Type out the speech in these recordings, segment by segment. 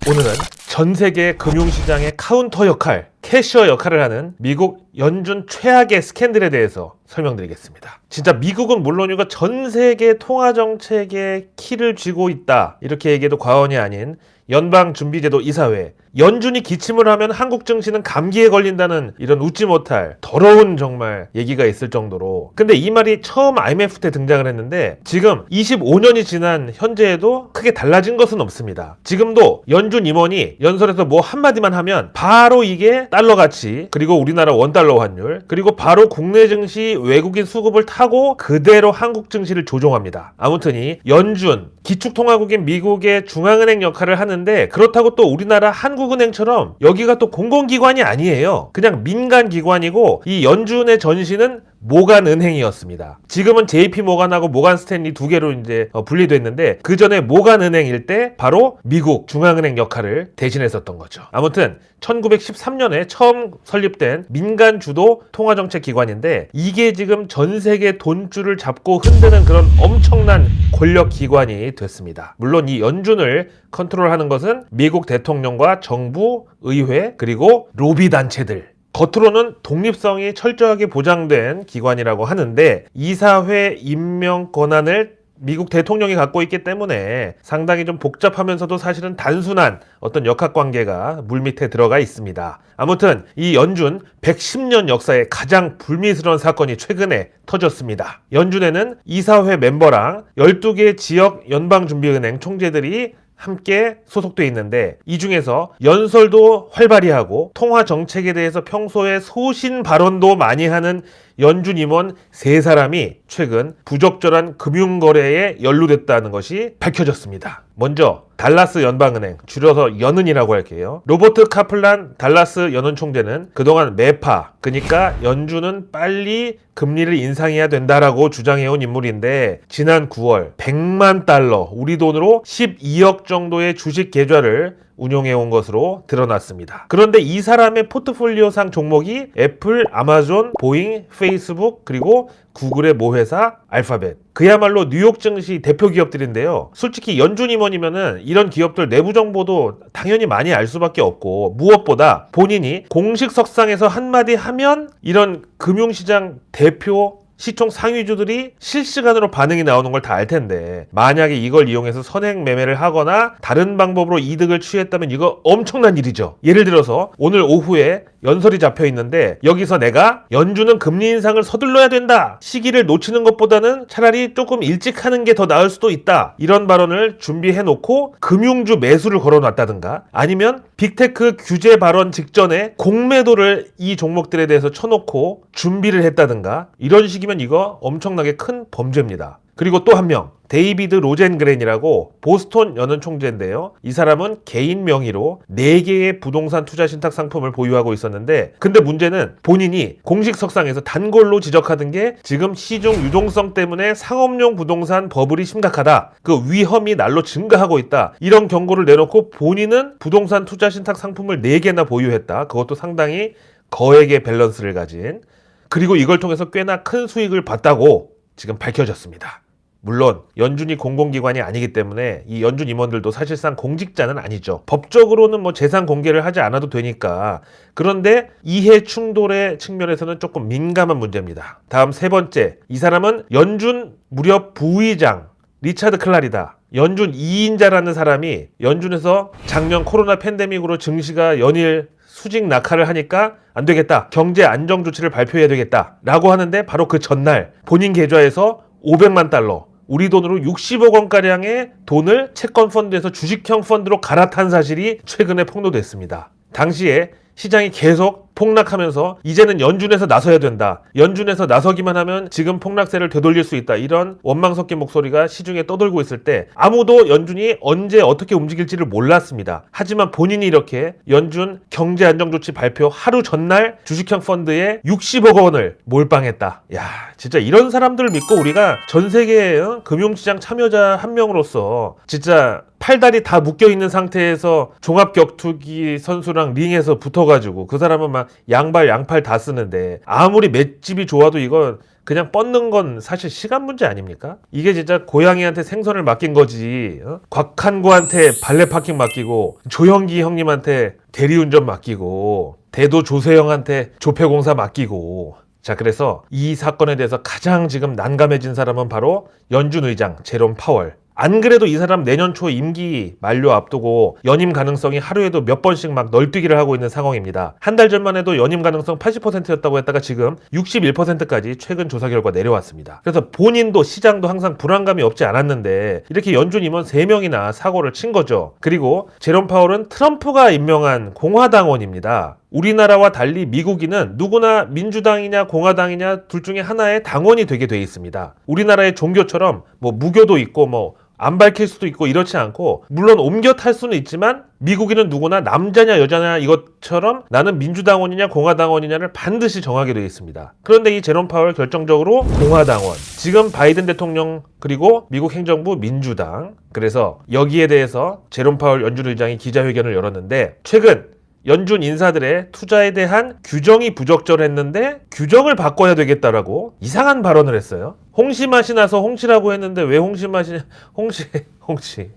오늘은 전 세계 금융시장의 카운터 역할, 캐셔 역할을 하는 미국 연준 최악의 스캔들에 대해서 설명드리겠습니다. 진짜 미국은 물론이고 전 세계 통화정책의 키를 쥐고 있다, 이렇게 얘기해도 과언이 아닌 연방준비제도 이사회, 연준이 기침을 하면 한국 증시는 감기에 걸린다는 이런 웃지 못할 더러운 정말 얘기가 있을 정도로. 근데 이 말이 처음 IMF 때 등장을 했는데 지금 25년이 지난 현재에도 크게 달라진 것은 없습니다. 지금도 연준 임원이 연설에서 뭐 한마디만 하면 바로 이게 달러 가치, 그리고 우리나라 원달러 환율, 그리고 바로 국내 증시 외국인 수급을 타고 그대로 한국 증시를 조종합니다. 아무튼 이 연준, 기축통화국인 미국의 중앙은행 역할을 하는데, 그렇다고 또 우리나라 한국은행처럼 여기가 또 공공기관이 아니에요. 그냥 민간기관이고, 이 연준의 전신은 모간은행이었습니다. 지금은 JP모간하고 모간스탠리 두 개로 이제 분리됐는데, 그 전에 모간은행일 때 바로 미국 중앙은행 역할을 대신했었던 거죠. 아무튼 1913년에 처음 설립된 민간 주도 통화정책 기관인데, 이게 지금 전 세계 돈줄을 잡고 흔드는 그런 엄청난 권력 기관이 됐습니다. 물론 이 연준을 컨트롤하는 것은 미국 대통령과 정부, 의회, 그리고 로비 단체들, 겉으로는 독립성이 철저하게 보장된 기관이라고 하는데, 이사회 임명 권한을 미국 대통령이 갖고 있기 때문에 상당히 좀 복잡하면서도 사실은 단순한 어떤 역학관계가 물밑에 들어가 있습니다. 아무튼 이 연준 110년 역사의 가장 불미스러운 사건이 최근에 터졌습니다. 연준에는 이사회 멤버랑 12개 지역 연방준비은행 총재들이 함께 소속돼 있는데, 이 중에서 연설도 활발히 하고 통화 정책에 대해서 평소에 소신 발언도 많이 하는 연준 임원 3사람이 최근 부적절한 금융거래에 연루됐다는 것이 밝혀졌습니다. 먼저 달라스 연방은행, 줄여서 연은이라고 할게요. 로버트 카플란 달라스 연은 총재는 그동안 매파, 그러니까 연준은 빨리 금리를 인상해야 된다라고 주장해온 인물인데, 지난 9월 100만 달러, 우리 돈으로 12억 정도의 주식 계좌를 운용해온 것으로 드러났습니다. 그런데 이 사람의 포트폴리오상 종목이 애플, 아마존, 보잉, 페이스북, 그리고 구글의 모회사 알파벳, 그야말로 뉴욕 증시 대표 기업들인데요. 솔직히 연준 임원이면은 이런 기업들 내부 정보도 당연히 많이 알 수밖에 없고, 무엇보다 본인이 공식 석상에서 한마디 하면 이런 금융시장 대표 시총 상위주들이 실시간으로 반응이 나오는 걸 다 알 텐데, 만약에 이걸 이용해서 선행 매매를 하거나 다른 방법으로 이득을 취했다면 이거 엄청난 일이죠. 예를 들어서 오늘 오후에 연설이 잡혀 있는데, 여기서 내가 연준은 금리 인상을 서둘러야 된다, 시기를 놓치는 것보다는 차라리 조금 일찍 하는 게 더 나을 수도 있다, 이런 발언을 준비해 놓고 금융주 매수를 걸어놨다든가, 아니면 빅테크 규제 발언 직전에 공매도를 이 종목들에 대해서 쳐놓고 준비를 했다든가, 이런 식이면 이거 엄청나게 큰 범죄입니다. 그리고 또 한 명, 데이비드 로젠그렌이라고 보스턴 연은 총재인데요. 이 사람은 개인 명의로 4개의 부동산 투자 신탁 상품을 보유하고 있었는데, 근데 문제는 본인이 공식 석상에서 단골로 지적하던 게, 지금 시중 유동성 때문에 상업용 부동산 버블이 심각하다, 그 위험이 날로 증가하고 있다, 이런 경고를 내놓고 본인은 부동산 투자 신탁 상품을 4개나 보유했다. 그것도 상당히 거액의 밸런스를 가진. 그리고 이걸 통해서 꽤나 큰 수익을 봤다고 지금 밝혀졌습니다. 물론 연준이 공공기관이 아니기 때문에 이 연준 임원들도 사실상 공직자는 아니죠. 법적으로는 뭐 재산 공개를 하지 않아도 되니까. 그런데 이해 충돌의 측면에서는 조금 민감한 문제입니다. 다음 3번째, 이 사람은 연준 무려 부의장 리차드 클라리다. 연준 2인자라는 사람이 연준에서 작년 코로나 팬데믹으로 증시가 연일 수직 낙하를 하니까 안 되겠다, 경제 안정 조치를 발표해야 되겠다 라고 하는데, 바로 그 전날 본인 계좌에서 500만 달러, 우리 돈으로 60억 원가량의 돈을 채권 펀드에서 주식형 펀드로 갈아탄 사실이 최근에 폭로됐습니다. 당시에 시장이 계속 폭락하면서 이제는 연준에서 나서야 된다, 연준에서 나서기만 하면 지금 폭락세를 되돌릴 수 있다, 이런 원망 섞인 목소리가 시중에 떠돌고 있을 때 아무도 연준이 언제 어떻게 움직일지를 몰랐습니다. 하지만 본인이 이렇게 연준 경제안정조치 발표 하루 전날 주식형 펀드에 60억 원을 몰빵했다. 야, 진짜 이런 사람들을 믿고 우리가 전 세계 금융시장 참여자 한 명으로서 진짜 팔다리 다 묶여있는 상태에서 종합격투기 선수랑 링에서 붙어가지고 그 사람은 막 양발 양팔 다 쓰는데, 아무리 맷집이 좋아도 이건 그냥 뻗는 건 사실 시간 문제 아닙니까? 이게 진짜 고양이한테 생선을 맡긴 거지. 곽한구한테 발레 파킹 맡기고 조영기 형님한테 대리운전 맡기고 대도 조세영한테 조폐공사 맡기고. 자, 그래서 이 사건에 대해서 가장 지금 난감해진 사람은 바로 연준 의장 제롬 파월. 안 그래도 이 사람 내년 초 임기 만료 앞두고 연임 가능성이 하루에도 몇 번씩 막 널뛰기를 하고 있는 상황입니다. 한 달 전만 해도 연임 가능성 80%였다고 했다가 지금 61%까지 최근 조사 결과 내려왔습니다. 그래서 본인도 시장도 항상 불안감이 없지 않았는데 이렇게 연준 임원 3명이나 사고를 친 거죠. 그리고 제롬 파월은 트럼프가 임명한 공화당원입니다. 우리나라와 달리 미국인은 누구나 민주당이냐 공화당이냐 둘 중에 하나의 당원이 되게 돼 있습니다. 우리나라의 종교처럼 뭐 무교도 있고 뭐 안 밝힐 수도 있고 이렇지 않고, 물론 옮겨 탈 수는 있지만 미국인은 누구나 남자냐 여자냐 이것처럼 나는 민주당원이냐 공화당원이냐를 반드시 정하게 되어 있습니다. 그런데 이 제롬 파월 결정적으로 공화당원, 지금 바이든 대통령 그리고 미국 행정부 민주당. 그래서 여기에 대해서 제롬 파월 연준 의장이 기자회견을 열었는데, 최근 연준 인사들의 투자에 대한 규정이 부적절했는데 규정을 바꿔야 되겠다라고 이상한 발언을 했어요. 홍시 맛이 나서 홍시라고 했는데 왜 홍시 맛이 홍시.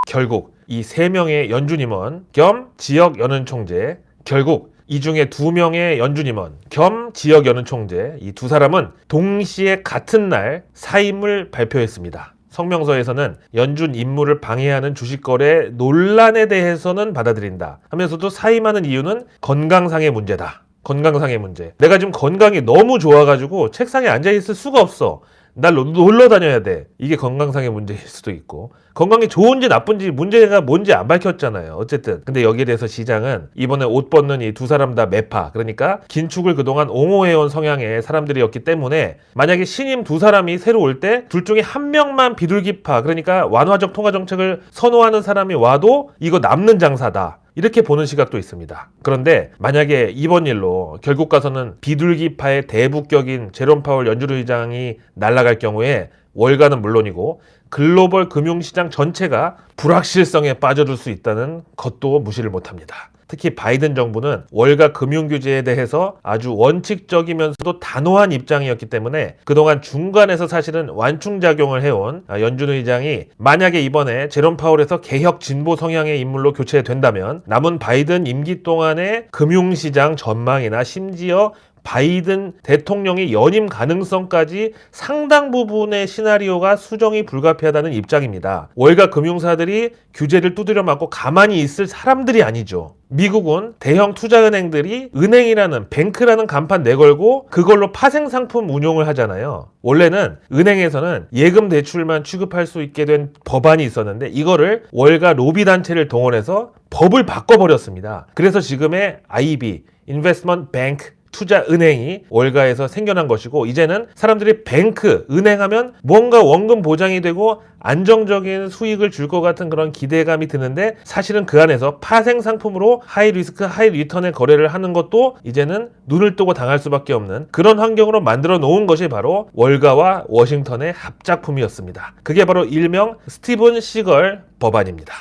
결국 이 3명의 연준 임원 겸 지역 연은 총재, 결국 이 중에 2명의 연준 임원 겸 지역 연은 총재, 이 두 사람은 동시에 같은 날 사임을 발표했습니다. 성명서에서는 연준 임무를 방해하는 주식거래 논란에 대해서는 받아들인다 하면서도 사임하는 이유는 건강상의 문제다. 건강상의 문제. 내가 지금 건강이 너무 좋아가지고 책상에 앉아있을 수가 없어. 날 놀러 다녀야 돼. 이게 건강상의 문제일 수도 있고, 건강이 좋은지 나쁜지 문제가 뭔지 안 밝혔잖아요. 어쨌든 근데 여기에 대해서 시장은 이번에 옷 벗는 이 두 사람 다 매파, 그러니까 긴축을 그동안 옹호해온 성향의 사람들이었기 때문에 만약에 신임 두 사람이 새로 올 때 둘 중에 한 명만 비둘기파, 그러니까 완화적 통화정책을 선호하는 사람이 와도 이거 남는 장사다, 이렇게 보는 시각도 있습니다. 그런데 만약에 이번 일로 결국 가서는 비둘기파의 대북격인 제롬 파월 연준 의장이 날아갈 경우에 월가는 물론이고 글로벌 금융시장 전체가 불확실성에 빠져들 수 있다는 것도 무시를 못합니다. 특히 바이든 정부는 월가 금융규제에 대해서 아주 원칙적이면서도 단호한 입장이었기 때문에 그동안 중간에서 사실은 완충작용을 해온 연준 의장이 만약에 이번에 제롬 파월에서 개혁 진보 성향의 인물로 교체된다면 남은 바이든 임기 동안의 금융시장 전망이나 심지어 바이든 대통령의 연임 가능성까지 상당 부분의 시나리오가 수정이 불가피하다는 입장입니다. 월가 금융사들이 규제를 두드려 맞고 가만히 있을 사람들이 아니죠. 미국은 대형 투자은행들이 은행이라는 뱅크라는 간판 내걸고 그걸로 파생상품 운용을 하잖아요. 원래는 은행에서는 예금 대출만 취급할 수 있게 된 법안이 있었는데 이거를 월가 로비단체를 동원해서 법을 바꿔버렸습니다. 그래서 지금의 IB, Investment Bank 투자은행이 월가에서 생겨난 것이고, 이제는 사람들이 뱅크, 은행하면 뭔가 원금 보장이 되고 안정적인 수익을 줄 것 같은 그런 기대감이 드는데, 사실은 그 안에서 파생 상품으로 하이 리스크 하이 리턴의 거래를 하는 것도 이제는 눈을 뜨고 당할 수밖에 없는 그런 환경으로 만들어 놓은 것이 바로 월가와 워싱턴의 합작품이었습니다. 그게 바로 일명 스티븐 시걸 법안입니다.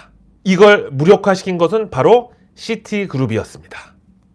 이걸 무력화시킨 것은 바로 시티그룹이었습니다.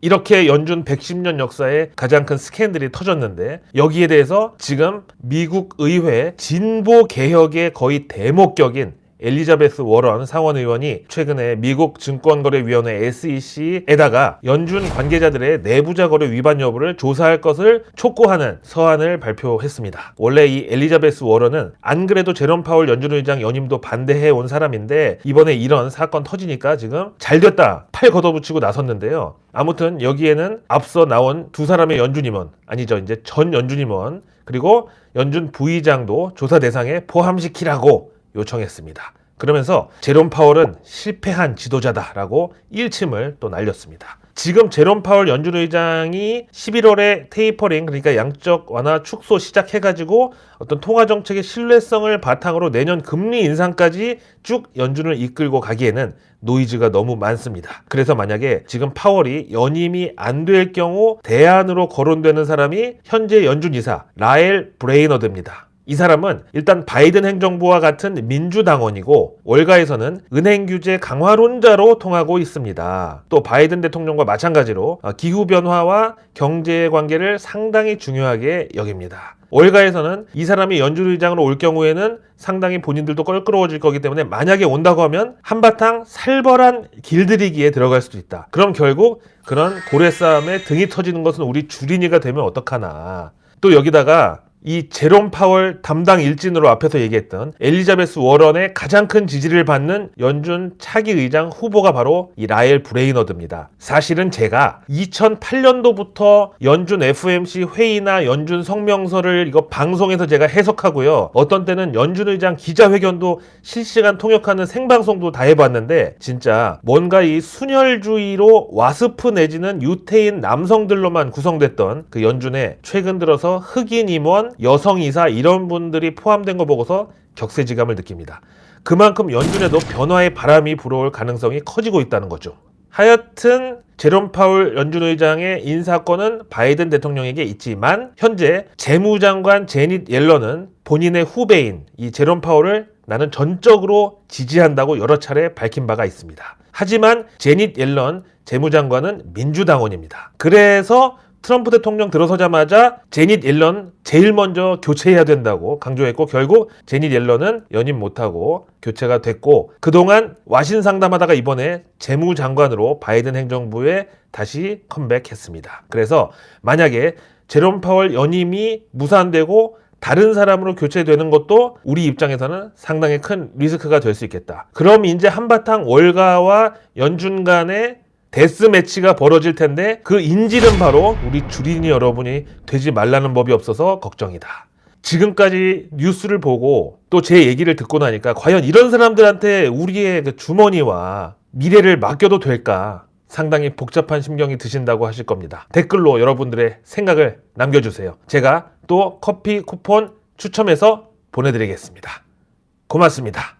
이렇게 연준 110년 역사에 가장 큰 스캔들이 터졌는데, 여기에 대해서 지금 미국 의회 진보 개혁의 거의 대목격인 엘리자베스 워런 상원의원이 최근에 미국 증권거래위원회 SEC에다가 연준 관계자들의 내부자 거래 위반 여부를 조사할 것을 촉구하는 서한을 발표했습니다. 원래 이 엘리자베스 워런은 안 그래도 제롬 파월 연준 의장 연임도 반대해 온 사람인데 이번에 이런 사건 터지니까 지금 잘됐다 팔 걷어붙이고 나섰는데요. 아무튼 여기에는 앞서 나온 두 사람의 연준 임원, 아니죠, 이제 전 연준 임원, 그리고 연준 부의장도 조사 대상에 포함시키라고 요청했습니다. 그러면서 제롬 파월은 실패한 지도자다라고 일침을 또 날렸습니다. 지금 제롬 파월 연준 의장이 11월에 테이퍼링, 그러니까 양적 완화 축소 시작해가지고 어떤 통화정책의 신뢰성을 바탕으로 내년 금리 인상까지 쭉 연준을 이끌고 가기에는 노이즈가 너무 많습니다. 그래서 만약에 지금 파월이 연임이 안 될 경우 대안으로 거론되는 사람이 현재 연준 이사 라엘 브레이너드입니다. 이 사람은 일단 바이든 행정부와 같은 민주당원이고 월가에서는 은행 규제 강화론자로 통하고 있습니다. 또 바이든 대통령과 마찬가지로 기후변화와 경제의 관계를 상당히 중요하게 여깁니다. 월가에서는 이 사람이 연준 의장으로 올 경우에는 상당히 본인들도 껄끄러워질 거기 때문에 만약에 온다고 하면 한바탕 살벌한 길들이기에 들어갈 수도 있다. 그럼 결국 그런 고래 싸움에 등이 터지는 것은 우리 주린이가 되면 어떡하나. 또 여기다가 이 제롬 파월 담당 일진으로 앞에서 얘기했던 엘리자베스 워런의 가장 큰 지지를 받는 연준 차기 의장 후보가 바로 이 라엘 브레이너드입니다. 사실은 제가 2008년도부터 연준 FOMC 회의나 연준 성명서를 이거 방송에서 제가 해석하고요. 어떤 때는 연준 의장 기자회견도 실시간 통역하는 생방송도 다 해봤는데 진짜 뭔가 이 순혈주의로 와스프 내지는 유태인 남성들로만 구성됐던 그 연준에 최근 들어서 흑인 임원 여성이사 이런 분들이 포함된 거 보고서 격세지감을 느낍니다. 그만큼 연준에도 변화의 바람이 불어올 가능성이 커지고 있다는 거죠. 하여튼 제롬 파월 연준 의장의 인사권은 바이든 대통령에게 있지만 현재 재무장관 제닛 옐런은 본인의 후배인 이 제롬 파월을 나는 전적으로 지지한다고 여러 차례 밝힌 바가 있습니다. 하지만 제닛 옐런 재무장관은 민주당원입니다. 그래서 트럼프 대통령 들어서자마자 제닛 옐런 제일 먼저 교체해야 된다고 강조했고 결국 제닛 옐런은 연임 못하고 교체가 됐고 그동안 와신 상담하다가 이번에 재무장관으로 바이든 행정부에 다시 컴백했습니다. 그래서 만약에 제롬 파월 연임이 무산되고 다른 사람으로 교체되는 것도 우리 입장에서는 상당히 큰 리스크가 될 수 있겠다. 그럼 이제 한바탕 월가와 연준 간의 데스매치가 벌어질 텐데 그 인질은 바로 우리 주린이 여러분이 되지 말라는 법이 없어서 걱정이다. 지금까지 뉴스를 보고 또 제 얘기를 듣고 나니까 과연 이런 사람들한테 우리의 그 주머니와 미래를 맡겨도 될까 상당히 복잡한 심경이 드신다고 하실 겁니다. 댓글로 여러분들의 생각을 남겨주세요. 제가 또 커피 쿠폰 추첨해서 보내드리겠습니다. 고맙습니다.